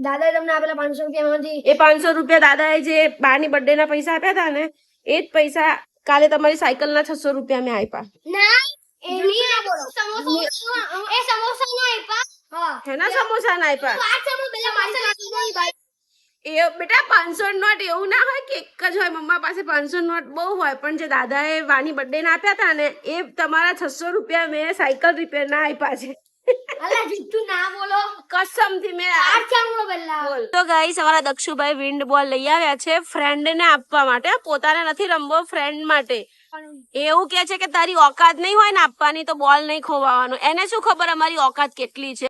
દાદાએ તમને આપેલા 500 રૂપિયામાંથી એ 500 રૂપિયા દાદાએ જે બાની બર્થડે ના પૈસા આપ્યા હતા ને એ જ પૈસા કાલે તમારી સાયકલ ના 600 રૂપિયા મેં આપ્યા. ના એની ના બોલો સમોસા એ સમોસા ના આપ્યા. હા એના સમોસા ના આપ્યા. વાત સમો પેલા માસા નાખી ભાઈ એ બેટા 500 નોટ એવું ના હોય કે એક જ હોય. મમ્મા પાસે 500 નોટ બહુ હોય, પણ જે દાદાએ વાની બર્થડે ના આપ્યા હતા ને એ તમારા 600 રૂપિયા મેં સાયકલ રિપેર ના આપ્યા છે. અલા જીતું ના બોલો કસમથી મેં આ ચાંગળો પેલા બોલ. તો ગાઈસ અમારા દક્ષુભાઈ વિન્ડ બોલ લઈ આવ્યા છે ફ્રેન્ડ ને આપવા માટે. પોતાને નથી રમવો, ફ્રેન્ડ માટે. એવું કે છે કે તારી ઓકાત નહીં હોય ને આપવાની તો બોલ નહીં ખોવાવાનો. એને શું ખબર અમારી ઓકાત કેટલી છે.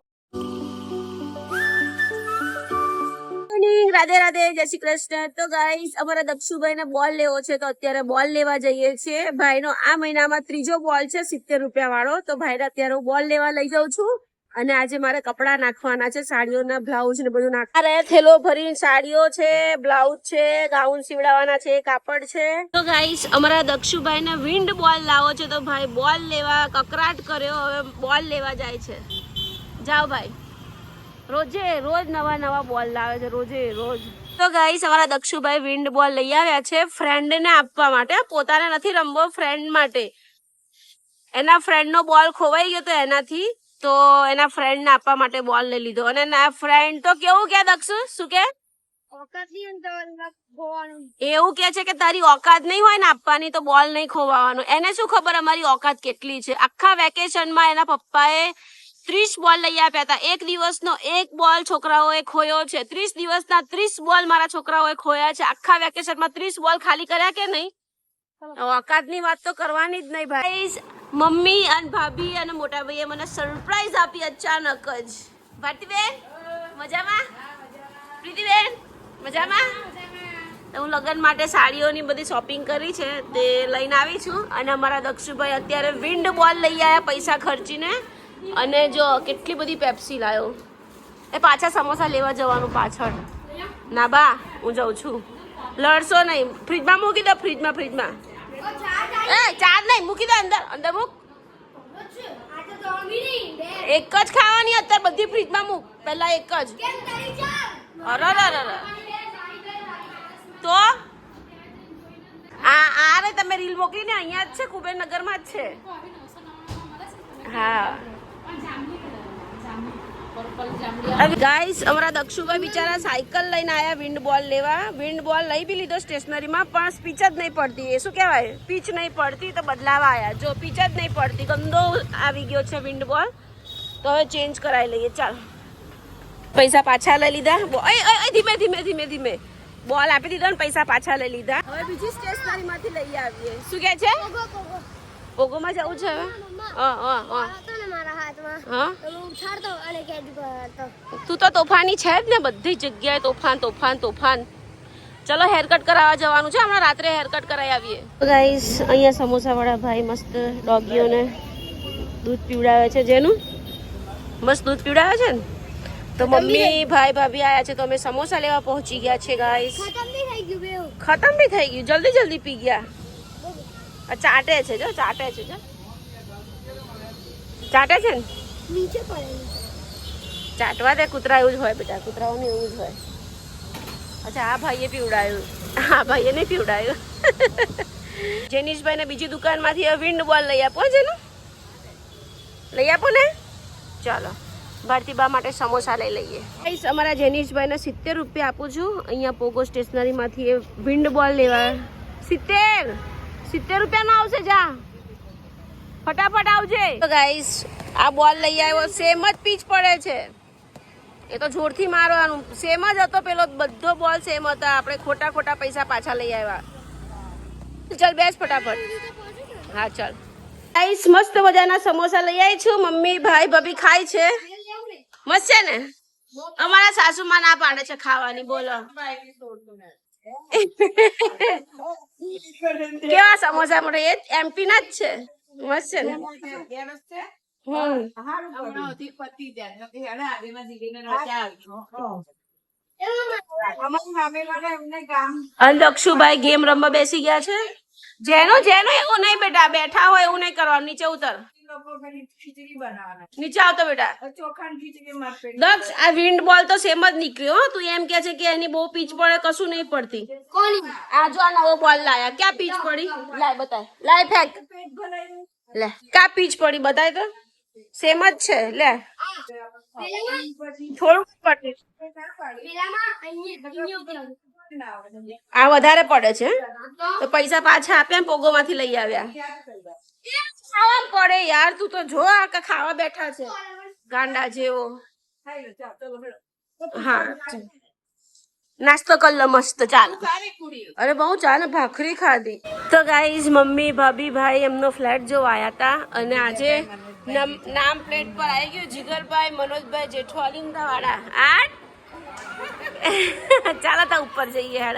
રાધે રાધે, જય શ્રી કૃષ્ણ. તો ગાઈસ અમારા દક્ષુભાઈ ને બોલ લેવો છે તો અત્યારે બોલ લેવા જઈએ છીએ. ભાઈનો આ મહિનામાં 3જો બોલ છે 70 રૂપિયા વાળો. તો ભાઈને અત્યારે હું બોલ લેવા લઈ જાઉં છું. અને આજે મારે કપડા નાખવાના છે, સાડીઓના બ્લાઉઝ ને બધું નાખવા. થેલો ભરીને સાડીઓ છે, બ્લાઉઝ છે, ગાઉન સીવડાવવાના છે, કાપડ છે. તો ગાઈસ અમારા દક્ષુભાઈ ને વિન્ડ બોલ લાવો છે તો ભાઈ બોલ લેવા કકરાટ કર્યો. હવે બોલ લેવા જાય છે. જાઓ ભાઈ. રોજે રોજ નવા નવા બોલ લાવે છે, રોજે રોજ. તો ગાઈસ અમારા દક્ષુભાઈ વિન્ડ બોલ લઈ આવ્યા છે ફ્રેન્ડ ને આપવા માટે. પોતાને નથી રમવો, ફ્રેન્ડ માટે. એના ફ્રેન્ડ નો બોલ ખોવાઈ ગયો તો એનાથી, તો એના ફ્રેન્ડ ને આપવા માટે બોલ લઈ લીધો. અને એના ફ્રેન્ડ તો કેવું કે દક્ષુ શું કે એવું કે છે કે તારી ઓકાત નહીં હોય ને આપવાની તો બોલ નહીં ખોવાવાનો. એને શું ખબર અમારી ઓકાત કેટલી છે. આખા વેકેશનમાં એના પપ્પાએ 30 બોલ લઈ આપ્યા હતા. એક દિવસનો એક બોલ છોકરાઓએ ખોયો છે. 30 દિવસના 30 બોલ મારા છોકરાઓએ ખોયા છે. આખા વેકેશનમાં 30 બોલ ખાલી કર્યા કે નહીં? ઓકાતની વાત તો કરવાની જ નહીં ભાઈ. મમ્મી અને ભાભી અને મોટા ભાઈએ મને સરપ્રાઈઝ આપી અચાનક જ. ભારતીબેન મજામાં? પ્રીતિબેન મજામાં? હું લગ્ન માટે સાડીઓની બધી શોપિંગ કરી છે તે લઈને આવી છું. અને અમારા દક્ષુભાઈ અત્યારે વિન્ડ બોલ લઈ આવ્યા પૈસા ખર્ચીને. અને જો કેટલી બધી પેપ્સી લાવ્યો. એ પાછા સમોસા લેવા જવાનું પાછળ. ના બા હું જાઉં છું. લડશો નહીં. ફ્રીજમાં મૂકી દો, ફ્રીજમાં. એ ચાર નહીં, મૂકી દો અંદર મૂક. એક જ ખાવાની અત્યારે, બધી ફ્રીજમાં મૂક. પહેલા એક જ. અરે તો આ રે તમે રીલ મોકલીને અહીંયા જ છે, કુબેરનગરમાં જ છે. હા ગાઈસ અમારા દક્ષુભાઈ બિચારા સાયકલ લઈને આયા વિન્ડ બોલ લેવા. વિન્ડ બોલ લઈ બી લીધો સ્ટેશનરીમાં, પણ સ્પીચ જ નહીં પડતી. એ શું કહેવાય, પીચ નહીં પડતી તો બદલાવા આવ્યા. જો પીચ જ નહીં પડતી, ગંદો આવી ગયો છે વિન્ડ બોલ. તો હવે ચેન્જ કરાવી લઈએ. ચાલ પૈસા પાછા લઈ લીધા. ધીમે બોલ આપી દીધો ને પૈસા પાછા લઈ લીધા. હવે બીજી સ્ટેશનરીમાંથી લઈ આવીએ. શું કહે છે? પોગોમાં જવું છે હવે? તું તો તોફાની છે જ ને, બધી જગ્યાએ તોફાન. ચલો હેરકટ કરાવવા જવાનું છે. હમણાં રાત્રે હેરકટ કરાવી આવીએ. ગાઈસ અહીંયા સમોસા વાળા ભાઈ મસ્ત ડોગીઓને દૂધ પીવડાવે છે. જેનું મસ્ત દૂધ પીવડાવે છે ને. તો મમ્મી ભાઈ ભાભી આયા છે તો અમે સમોસા લેવા પહોંચી ગયા છે ગાઈસ. ખતમ બી થઈ ગયું. જલ્દી પી ગયા. ચાટે છે ને નીચે પડેલું. ચાટવા દે, કૂતરા એવું જ હોય બેટા, કૂતરાઓને એવું જ હોય. અચ્છા આ ભાઈએ પીવડાયું, આ ભાઈએ નહીં પીવડાયું. જેનીશભાઈ ને બીજી દુકાનમાંથી વિન્ડ બોલ લઈ આપો. જેનું લઈ આપો ને. ચાલો ભારતીબા માટે સમોસા લઈ લઈએ. અમારા જેનીશભાઈ ને 70 રૂપિયા આપું છું. અહીંયા પોગો સ્ટેશનરીમાંથી વિન્ડ બોલ લેવા. 70 રૂપિયાનો આવશે. જા ફટાફટ આવજે. તો ગાઈસ આ બોલ લઈ આવ્યો. સેમ જ પીચ પડે છે. એ તો જોરથી મારવાનું. સેમ જ હતો પેલો, બધો બોલ સેમ હતા. આપણે ખોટા પૈસા પાછા લઈ આવ્યા. ચાલ બેસ ફટાફટ. હા ચાલ ગાઈસ મસ્ત મજાના સમોસા લઈ આવી છું. મમ્મી ભાઈ ભાભી ખાય છે. મસ્ત છે ને. અમારા સાસુમાં ના પાડે છે ખાવાની. બોલો કેવા સમોસા મળે? એ એમપી ના જ છે. મસ્ત છે ને. દક્ષુભાઈ ગેમ રમવા બેસી ગયા છે. જેનો એવું નહીં બેટા, બેઠા હોય એવું નહીં કરવાનું. નીચે ઉતર. નીચે આવતો બેટા. દક્ષ આ વિન્ડ બોલ તો સેમ જ નીકળ્યો હો. તું એમ કે છે કે એની બહુ પીચ પડે, કશું નહીં પડતી. કોની આ જો આ નવો બોલ લાયા, ક્યાં પીચ પડી? લાય બતાય, લાય ફેંક. લે ક્યાં પીચ પડી બતાય તો. સેમ જ છે. લે થોડું પડે, પેલામાં અહીંયા ઉપર આ વધારે પડે છે. તો પૈસા પાછા આપ્યા, પોગો માંથી લઈ આવ્યા. ખાવા પડે યાર, તું તો જો આ ખાવા બેઠા છે ગાંડા જેવો. હા નાસ્તો કર લો મસ્ત. ચાલ અરે બહુ ચાલે, ભાખરી ખાધી. તો ગાઈઝ મમ્મી ભાભી ભાઈ એમનો ફ્લેટ જોવા આવ્યા હતા અને આજે નામ પ્લેટ પર આવી ગયું જીગરભાઈ મનોજભાઈ જેઠવાલિંગા વાળા. ચાલો તો ઉપર જઈએ હેડ.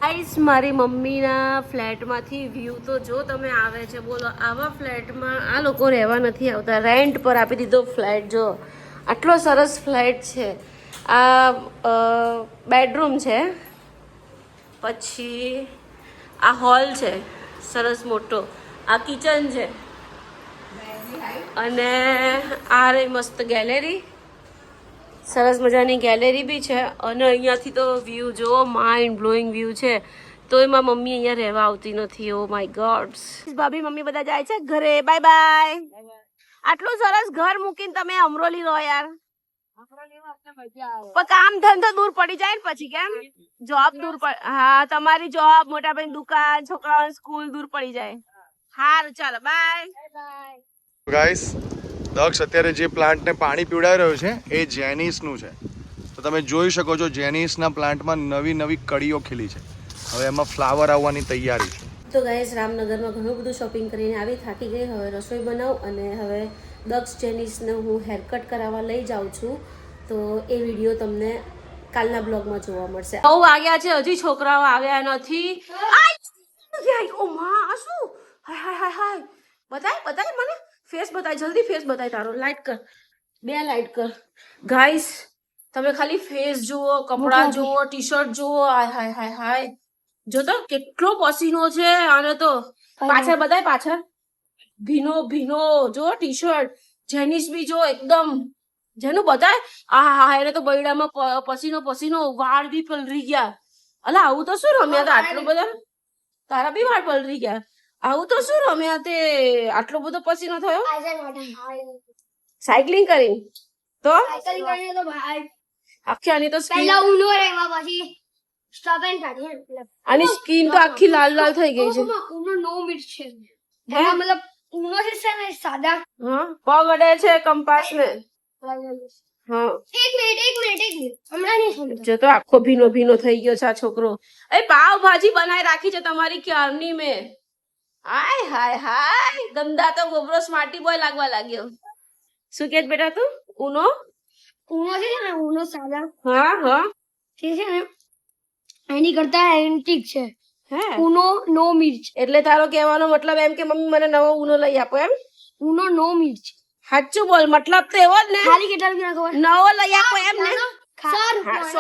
ગાઈઝ મારી મમ્મીના ફ્લેટમાંથી વ્યૂ તો જો તમે આવે છે. બોલો આવા ફ્લેટમાં આ લોકો રહેવા નથી આવતા, રેન્ટ પર આપી દીધો ફ્લેટ. જો આટલો સરસ ફ્લેટ છે. આ બેડરૂમ છે, પછી આ હોલ છે સરસ મોટો, આ કિચન છે અને આ રહી મસ્ત ગેલેરી, સરસ મજાની ગેલેરી બી છે. અને અહીંયાથી તો વ્યૂ જો માઇન્ડ બ્લોઈંગ વ્યૂ છે. તો એમાં મમ્મી અહીંયા રહેવા આવતી નથી. Oh my God. ભાભી મમ્મી બધા જાય છે ઘરે. Bye bye. આટલું સરસ ઘર મૂકીને તમે અમરોલી રહો યાર. પણ કામ ધંધો દૂર પડી જાય ને પછી કેમ? જોબ દૂર પડ. હા તમારી જોબ, મોટા ભાઈ દુકાન, છોકરાઓની સ્કૂલ દૂર પડી જાય. હારું ચાલો બાય. ગાઈસ દક્ષ અત્યારે જે પ્લાન્ટને પાણી પીવડાવી રહ્યો છે એ જેનિસનું છે. તો તમે જોઈ શકો છો જેનિસના પ્લાન્ટમાં નવી નવી કળીઓ ખીલી છે. હવે એમાં ફ્લાવર આવવાની તૈયારી છે. તો ગાઈસ રામનગરમાં ઘણું બધું શોપિંગ કરીને આવી થાકી ગઈ. હવે રસોઈ બનાવું અને હવે દક્ષ જેનિસને હું હેરકટ કરાવવા લઈ જાઉં છું. તો એ વિડીયો તમને કાલના બ્લોગમાં જોવા મળશે. 9 વાગ્યા છે, હજી છોકરાઓ આવ્યા નથી. ઓ માં આ શું? હાય હાય હાય હાય. બતાય બતાય મને ફેસ બતાય, જલ્દી ફેસ બતાય તારો. લાઈટ કર, 2 લાઈટ કર. ગાઈસ તમે ખાલી ફેસ જુઓ, કપડાં જુઓ, ટી શર્ટ જુઓ. હાય હાય હાય હાય. જો તો કેટલો પસીનો છે આને તો. પાછળ બતાય, પાછળ ભીનો ભીનો જો ટી શર્ટ. જેનિસ બી જો એકદમ જેનું બતાય. આ હા એને તો બૈડામાં પસીનો પસીનો, વાળ બી પલરી ગયા. અલા આવું તો શું રમ્યા હતા આટલું બધા? તારા બી વાળ પલરી ગયા. આવું તો શું રમ્યા તે આટલો બધો પસીનો થયો? સાયકલિંગ કરી તો આખી આની તો સ્કિન, પહેલા ઉનો રહેવા પછી સ્ટોપ એન્ડ કાઢી. આની સ્કિન તો આખી લાલ લાલ થઈ ગઈ છે. ઉનો 9 મિનિટ છે. એમાં મતલબ ઉનો છે ને સાદા. હા પગ અડે છે કંપાસ ને. હા એક મિનિટ હમણાં નહીં સમજો. જો તો આખો ભીનો ભીનો થઈ ગયો છે આ છોકરો. એ પાવ ભાજી બનાવી રાખી છે તમારી ક્યારની મેં. હાય હાય હાય. ગંદા તો ગોબરો સ્માર્ટી બોય લાગવા લાગ્યો. શું કે બેટા તું? ઉનો છે ને ઉનો સાદા હા હા તે છે ને એની કરતા એન્ટિક છે. હે ઉનો 9 મિર્ચ. એટલે તારો કહેવાનો મતલબ એમ કે મમ્મી મને નવો ઉનો લઈ આપો એમ? ઉનો 9 મિર્ચ. સાચું બોલ, મતલબ તો એવો જ ને. ખાલી કેટલા રૂપિયા ખબર? નવો લઈ આપો એમ ને? 100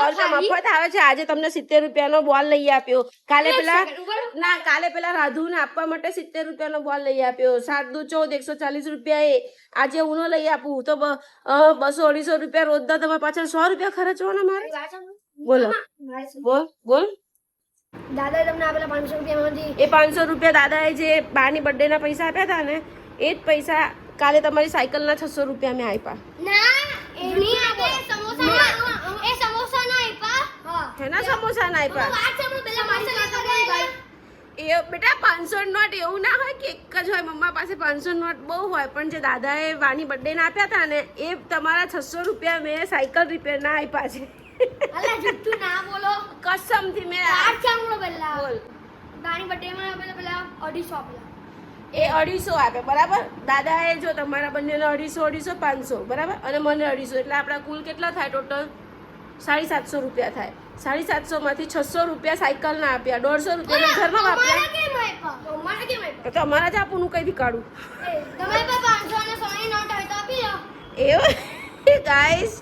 રૂપિયા મફત આવે છે. આજે તમને 70 રૂપિયાનો બોલ લઈ આપ્યો. કાલે પેલા રાધુને આપવા માટે 70 રૂપિયાનો બોલ લઈ આપ્યો. 7 દુ 14, 140 રૂપિયા. એ આજે ઉનો લઈ આપું તો 200-250 રૂપિયા રોજના તમારા પાછળ 100 રૂપિયા ખર્ચવાના મારે. બોલો બોલ બોલ. દાદા તમને આપેલા 500 રૂપિયામાંથી એ 500 રૂપિયા દાદાએ જે બાની બર્થડે ના પૈસા આપ્યા હતા ને એ જ પૈસા કાલે તમારી સાયકલના 600 રૂપિયા મેં આપ્યા. ના એની આપે સમોસા. એ સમોસા ના આપ્યા. હા એના સમોસા ના આપ્યા. વાત સાંભળો પહેલા મારી સાથે ભાઈ. એ બેટા 500 નોટ એવું ના હોય કે એક જ હોય. મમ્મા પાસે 500 નોટ બહુ હોય, પણ જે દાદાએ વાની બર્થડે ના આપ્યા હતા ને એ તમારા 600 રૂપિયા મેં સાયકલ રિપેર ના આપ્યા છે. અલા જુઠ્ઠું ના બોલો. કસમથી મેં. વાત સાંભળો પહેલા. બોલ. દાની બર્થડે માં પેલા 250 આપેલા. એ 250 આપે બરાબર. દાદાએ જો તમારા બંનેને 250, 500 બરાબર અને મને 250 એટલે આપણા કુલ કેટલા થાય ટોટલ? 750 રૂપિયા થાય. 750 માંથી 600 રૂપિયા સાયકલ ના આપ્યા, 150 રૂપિયા ઘરમાં વાપર્યા. અમારા કેમ આપ્યા? તો અમારા જ આપું, હું કઈથી કાઢું? તમારી પાસે 500 અને 100 ની નોટ હોય તો આપી દો. એવું ગાઈસ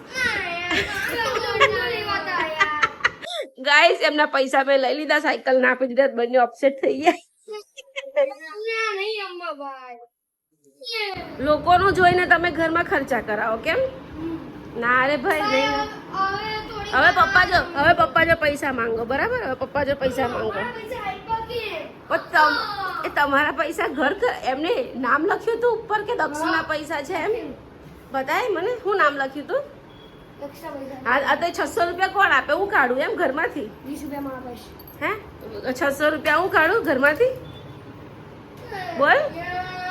ગાઈસ એમના પૈસા મેં લઈ લીધા, સાયકલ ના આપી દીધા, બંને અપસેટ થઈ ગયા. નહીં અમ્મા ભાઈ લોકોનું જોઈને તમે ઘરમાં ખર્ચા કરાવો કેમ? ના રે ભાઈ નહીં. હવે પપ્પા જો પૈસા માંગો, બરાબર? હવે પપ્પા જો પૈસા માંગો. એ તમારા પૈસા ઘર એમને નામ લખ્યું તું ઉપર કે દક્ષિણા પૈસા છે એમ બતાય મને. શું નામ લખ્યું તું? આ તો 600 રૂપિયા કોણ આપે? હું કાઢું એમ ઘરમાંથી? 20 રૂપિયા મારા પાસે. હે 600 રૂપિયા હું કાઢું ઘરમાંથી? બોલ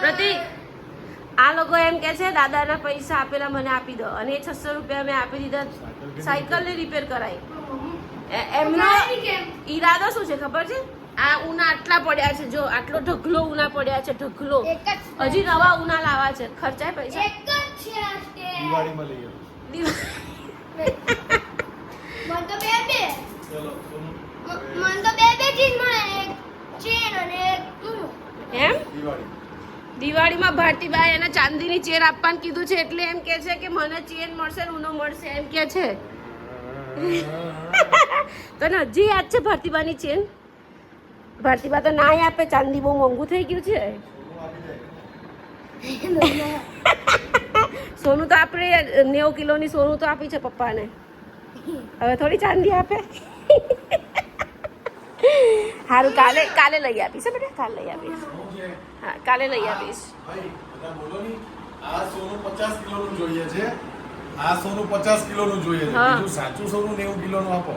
પ્રતિક. આ લોકો એમ કે છે દાદાના પૈસા આપેલા મને આપી દો, અને એ 600 રૂપિયા મેં આપી દીધા સાયકલ ને રિપેર કરાવી. એમનો ઈરાદો શું છે ખબર છે? આ ઉના આટલા પડ્યા છે, જો આટલો ઢગલો ઉના પડ્યા છે, ઢગલો. હજી નવા ઉના લાવવા છે. ખર્ચાય પૈસા? એક જ છે આ સ્ટેજ. દિવાળીમાં લઈ આવો. મને તો બે ચીજ મળે, એક ચેન અને એક એમ દિવાળીમાં ભારતીબાઈ એને ચાંદીની ચેન આપવાનું કીધું છે, એટલે એમ કે છે કે મને ચેન મળશે ને ઉનો મળશે એમ કે છે. તને હજી યાદ છે ભારતીબાની ચેન? ભારતીબા તો ના આપે, ચાંદી બહુ મોંઘું થઈ ગયું છે. સોનું તો આપણે 90 કિલોની સોનું તો આપી છે પપ્પાને, હવે થોડી ચાંદી આપે. સારું, કાલે લઈ આપીશ બેટા, કાલે લઈ આપીશ. હા કાલે લઈ આપીશ. આ સોનું 50 કિલોનું જોઈએ છે, આ સોનું 50 કિલોનું જોઈએ છે, બીજું સાચું સોનું 90 કિલોનું આપો.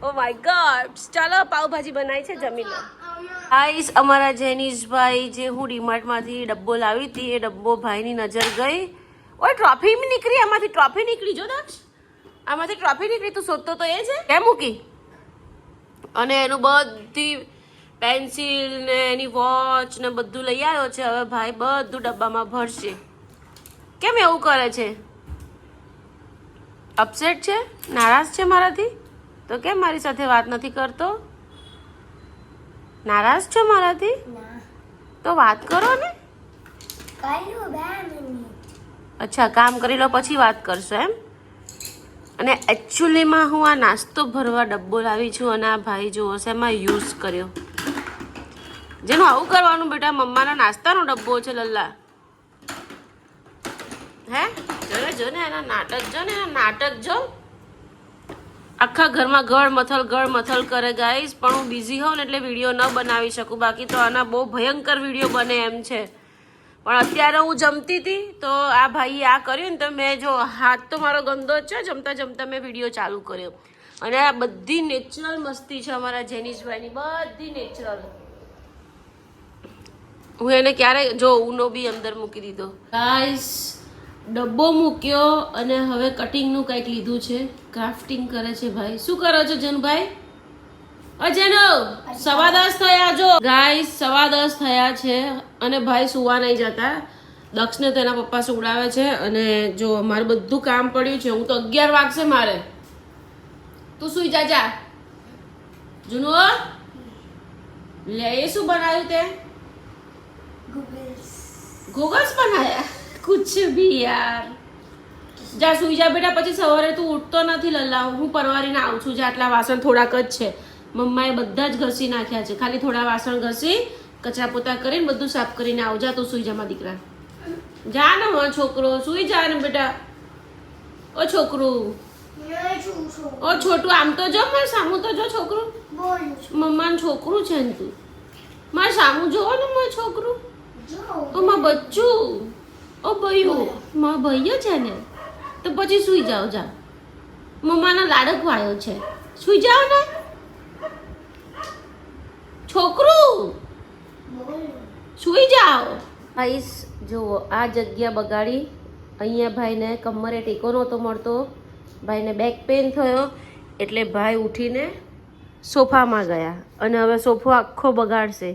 Oh my God. ચાલો પાવભાજી બનાવી છે, જમી લો. ગાઈસ અમારા જેનીશભાઈ જે હું ડીમાર્ટમાંથી ડબ્બો લાવી હતી એ ડબ્બો ભાઈની નજર ગઈ. ઓય ટ્રોફી નીકળી, આમાંથી ટ્રોફી નીકળી. જો દક્ષ આમાંથી ટ્રોફી નીકળી. તું શોધતો તો એ છે કેમ મૂકી? અને એનું બધી પેન્સિલ ને એની વોચ ને બધું લઈ આવ્યો છે. હવે ભાઈ બધું ડબ્બામાં ભરશે. કેમ એવું કરે છે? અપસેટ છે? નારાજ છે મારાથી? તો કેમ મારી સાથે વાત નથી કરતો? નારાજ છો મારાથી? તો વાત કરો ને. અચ્છા, કામ કરી લો પછી વાત કરશો એમ? અને એકચ્યુઅલીમાં હું આ નાસ્તો ભરવા ડબ્બો લાવી છું, અને આ ભાઈ જુઓ છે એમાં યુઝ કર્યો. જેનું આવું કરવાનું બેટા, મમ્માના નાસ્તાનો ડબ્બો છે લલ્લા. હે જો ને એના નાટક જો ને, એના નાટક જો. આખા ઘરમાં ગળ મથલ કરે ગાઈસ. પણ હું બિઝી હોઉં ને એટલે વિડીયો ન બનાવી શકું, બાકી તો આના બહુ ભયંકર વિડીયો બને એમ છે. પણ અત્યારે હું જમતી હતી તો આ ભાઈએ આ કર્યું ને, તો મેં જો હાથ તો મારો ગંદો જ છે, જમતા જમતા મેં વિડીયો ચાલુ કર્યો. અને આ બધી નેચરલ મસ્તી છે અમારા જેનીશભાઈની, બધી નેચરલ. હું એને ક્યારે જો ઉનો બી અંદર મૂકી દીધો ગાઈસ. ડબ્બો મૂક્યો અને હવે કટિંગનું કંઈક લીધું છે, ક્રાફ્ટિંગ કરે છે ભાઈ. શું કરો છો જનભાઈ? અજનો 10:15 થયા જો ગાઈસ, 10:15 થયા છે અને ભાઈ સુવા નહીં જતા. દક્ષને તેના પપ્પા સુવડાવે છે અને જો મારું બધું કામ પડ્યું છે. હું તો 11 વાગશે મારે. તું સુઈ જા. જુનો લે, એ શું બનાવ્યું તે? ગોગલ્સ બનાયા? કુછ ભી યાર. જા સુઈ જા બેટા, પછી સવારે તું ઉઠતો નથી લલ્લા. હું પરવારીને આવું છું. જે આટલા વાસણ થોડાક જ છે, મમ્માએ બધા જ ઘસી નાખ્યા છે. ખાલી થોડા વાસણ ઘસી કચરા પોતા કરીને બધું સાફ કરીને આવ. જા તું સુઈ જા મારા દીકરા. જા ને મારો છોકરો, સુઈ જા ને બેટા. ઓ છોકરું, ઓ છોટું, આમ તો જો મારે સામું તો જો છોકરું. મમ્માનું છોકરું છે ને તું. મારે સામું જોવો ને મારું છોકરું. ઓ માં બચ્ચું, ઓ ભયું, માં ભૈયો છે ને. તો પછી સુઈ જાઓ. જા, મમ્માના લાડક વાળ્યો છે, સુઈ જાઓ ને છોકરું, સુઈ જાઓ. આઈસ જુઓ આ જગ્યા બગાડી. અહીંયા ભાઈને કમરે ટેકો નહોતો મળતો, ભાઈને બેક પેન થયો એટલે ભાઈ ઉઠીને સોફામાં ગયા અને હવે સોફો આખો બગાડશે.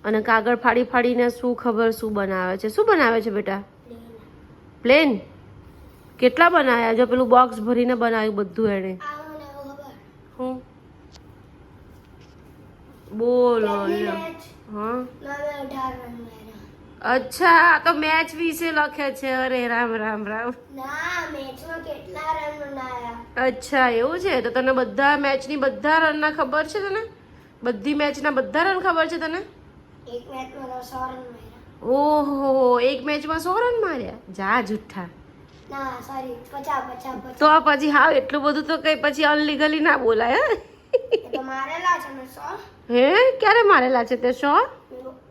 અને કાગળ ફાડીને શું ખબર શું બનાવે છે. શું બનાવે છે બેટા? પ્લેન. કેટલા બનાવ્યા? જો પેલું બોક્સ ભરીને બનાવ્યું બધું એણે. હું બોલો. હા અચ્છા, તો મેચ વિશે લખે છે. અરે રામ રામ રામ. અચ્છા એવું છે? તો તને બધા મેચની બધા રનના ખબર છે તને? બધી મેચના બધા રન ખબર છે તને? એક મેચમાં તો 100 રન માર્યા. ઓહો, એક મેચમાં 100 રન માર્યા? જા જુઠ્ઠા. ના સોરી 50. તો પછી હા એટલું બધું તો કઈ પછી અનલીગલી ના બોલાય હે? એ તો મારેલા છે મેં 100 હે ક્યારે મારેલા છે તે 100?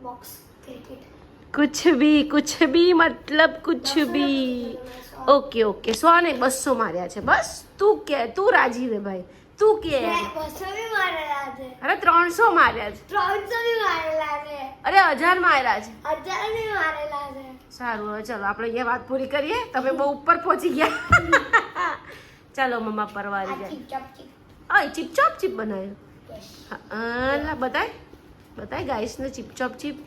Box cricket. कुछ भी मतलब कुछ भी. ओके 100 नहीं 200 માર્યા છે બસ. તું રાજી રે ભાઈ, તું કે. મેં 200 બી મારેલા છે. અરે 300 માર્યા છે. 300 બી મારેલા છે. અરે 1000 માર્યા છે. 1000 બી મારેલા છે. સારું હવે ચલો આપણે અહીંયા વાત પૂરી કરીએ. તમે બહુ ઉપર પહોંચી ગયા. ચાલો મમ્મા પરવારી આ જાય. ચીપ ઓય ચીપ ચોપ ચીપ બનાવ્યું. Yes. હા બતાય ગાઈસ ને ચીપ ચોપ ચીપ.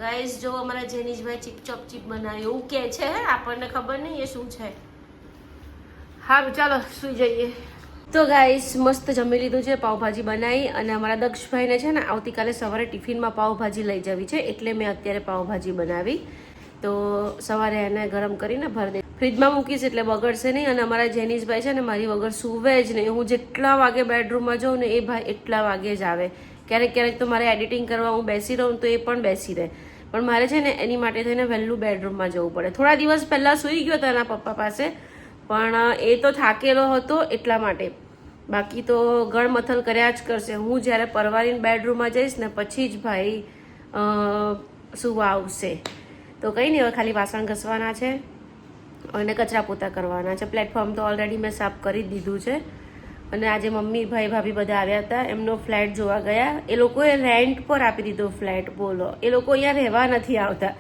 ગાઈસ જો અમારા જેનીશભાઈ ચીપ ચોપ ચીપ બનાવ્યું એવું કે છે, આપણને ખબર નહીં એ શું છે. સારું ચાલો સુઈ જઈએ. તો ગાઈસ મસ્ત જમી લીધું છે, પાવભાજી બનાવી અને અમારા દક્ષભાઈને છે ને આવતીકાલે સવારે ટિફિનમાં પાવભાજી લઈ જવી છે એટલે મેં અત્યારે પાવભાજી બનાવી. તો સવારે એને ગરમ કરીને ભરી દે, ફ્રીજમાં મૂકીશ એટલે બગડશે નહીં. અને અમારા જેનીશભાઈ છે ને મારી વગર સૂવે જ નહીં. હું જેટલા વાગે બેડરૂમમાં જાઉં ને એ ભાઈ એટલા વાગે જ આવે. ક્યારેક તો મારે એડિટિંગ કરવા હું બેસી રહું તો એ પણ બેસી રહે, પણ મારે છે ને એની માટે થઈને વહેલું બેડરૂમમાં જવું પડે. થોડા દિવસ પહેલાં સૂઈ ગયો હતો એના પપ્પા પાસે, પણ એ તો થાકેલો હતો એટલા માટે. બાકી તો ગળમથલ કર્યા જ કરશે. હું જ્યારે પરવારીને બેડરૂમમાં જઈશ ને પછી જ ભાઈ સુવા આવશે. તો કંઈ નહીં, હવે ખાલી વાસણ ઘસવાના છે અને કચરા પોતા કરવાના છે. પ્લેટફોર્મ તો ઓલરેડી મેં સાફ કરી જ દીધું છે. અને આજે મમ્મી ભાઈ ભાભી બધા આવ્યા હતા, એમનો ફ્લેટ જોવા ગયા. એ લોકોએ રેન્ટ પર આપી દીધો ફ્લેટ. બોલો, એ લોકો અહીંયા રહેવા નથી આવતા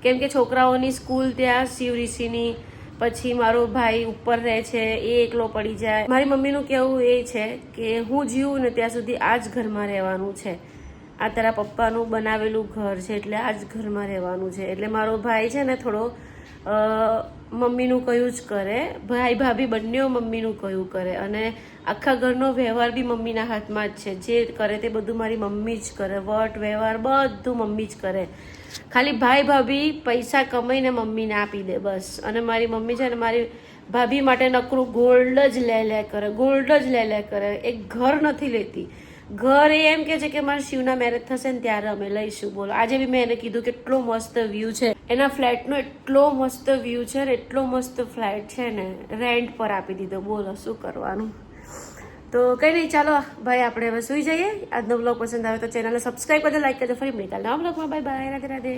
કેમ કે છોકરાઓની સ્કૂલ ત્યાં શિવરીસીની, પછી મારો ભાઈ ઉપર રહે છે એ એકલો પડી જાય. મારી મમ્મીનું કહેવું એ છે કે હું જીવું ને ત્યાં સુધી આ જ ઘરમાં રહેવાનું છે. આ તારા પપ્પાનું બનાવેલું ઘર છે એટલે આ જ ઘરમાં રહેવાનું છે. એટલે મારો ભાઈ છે ને થોડો મમ્મીનું કહ્યું જ કરે, ભાઈ ભાભી બંને મમ્મીનું કહ્યું કરે. અને આખા ઘરનો વ્યવહાર બી મમ્મીના હાથમાં જ છે. જે કરે તે બધું મારી મમ્મી જ કરે. વટ વ્યવહાર બધું મમ્મી જ કરે. ખાલી ભાઈ ભાભી પૈસા કમાઈને મમ્મીને આપી દે બસ. અને મારી મમ્મી છે ને મારી ભાભી માટે નકરું ગોલ્ડ જ લે કરે, ગોલ્ડ જ લે કરે. એક ઘર નથી લેતી. ઘર એ એમ કે છે કે મારા શિવના મેરેજ થશે ને ત્યારે અમે લઈશું. બોલો, આજે બી મેં એને કીધું કેટલો મસ્ત વ્યૂ છે એના ફ્લેટનો, એટલો મસ્ત વ્યૂ છે ને, એટલો મસ્ત ફ્લેટ છે ને, રેન્ટ પર આપી દીધો. બોલો શું કરવાનું. તો કંઈ નહીં, ચાલો ભાઈ આપણે હવે સુઈ જઈએ. આજનો બ્લોગ પસંદ આવે તો ચેનલને સબસ્ક્રાઈબ કરજો, લાઈક કરજો. ફરી મળીએ કાલે નવા બ્લોગમાં. Bye bye, Radhe Radhe.